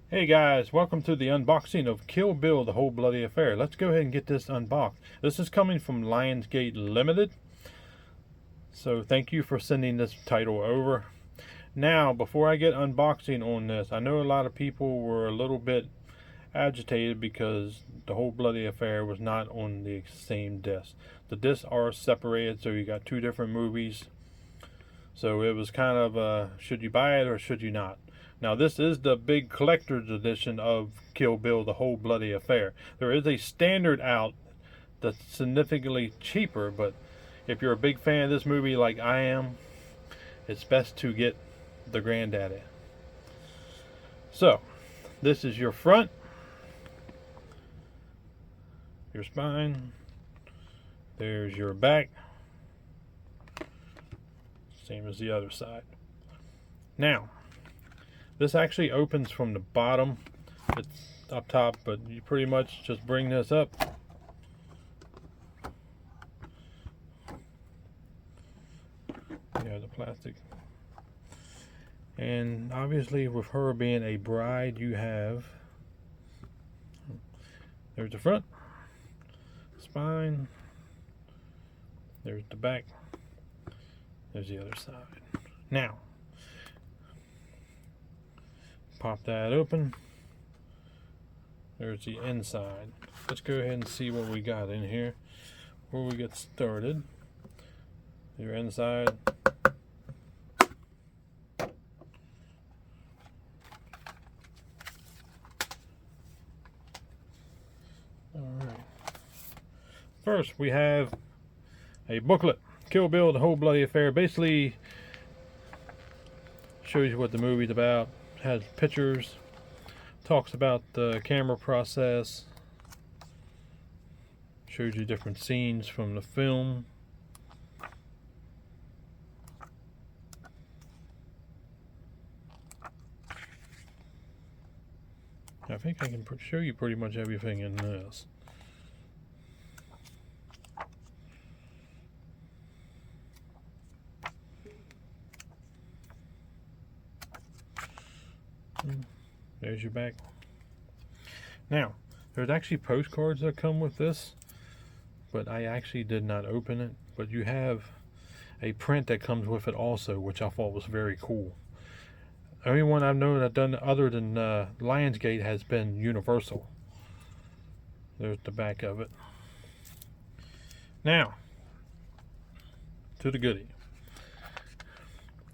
Hey guys, welcome to the unboxing of Kill Bill, The Whole Bloody Affair. Let's go ahead and get this unboxed. This is coming from Lionsgate Limited. So thank you for sending this title over. Now, before I get unboxing on this, I know a lot of people were a little bit agitated because The Whole Bloody Affair was not on the same disc. The discs are separated, so you got two different movies. So it was kind of, should you buy it or should you not? Now, this is the big collector's edition of Kill Bill, The Whole Bloody Affair. There is a standard out that's significantly cheaper, but if you're a big fan of this movie like I am, it's best to get the granddaddy. So, this is your front, your spine, there's your back, same as the other side. Now, this actually opens from the bottom. It's up top, but you pretty much just bring this up. You have the plastic. And obviously with her being a bride, you have, there's the front, spine, there's the back, there's the other side. Now, pop that open. There's the inside. Let's go ahead and see what we got in here before we get started. Your inside. Alright. First, we have a booklet. Kill Bill, The Whole Bloody Affair. Basically shows you what the movie's about. Has pictures, talks about the camera process, shows you different scenes from the film. I think I can show you pretty much everything in this. There's your back. Now, there's actually postcards that come with this, but I actually did not open it. But you have a print that comes with it also, which I thought was very cool. The only one I've known that done other than Lionsgate has been Universal. There's the back of it. Now, to the goodie.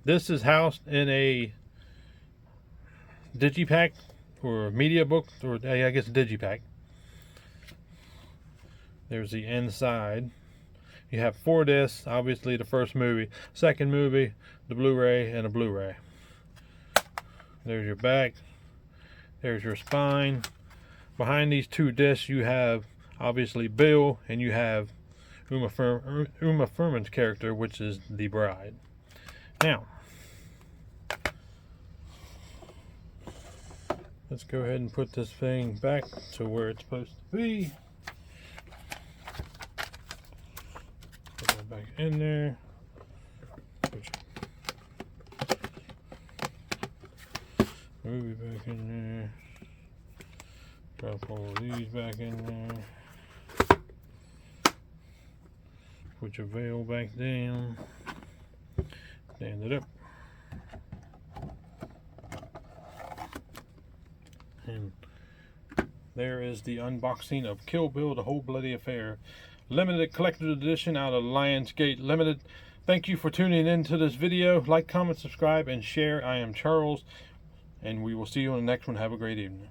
This is housed in a digipack or media book, or I guess a digipack. There's the inside. You have 4 discs, obviously the first movie, second movie, the Blu-ray, and a Blu-ray. There's your back. There's your spine. Behind these 2 discs you have obviously Bill, and you have Uma Thurman's character, which is the bride. Now, let's go ahead and put this thing back to where it's supposed to be. Put that back in there. Move it back in there. Drop all of these back in there. Put your veil back down. Stand it up. And there is the unboxing of Kill Bill, The Whole Bloody Affair. Limited collector's edition out of Lionsgate Limited. Thank you for tuning in to this video. Like, comment, subscribe, and share. I am Charles, and we will see you on the next one. Have a great evening.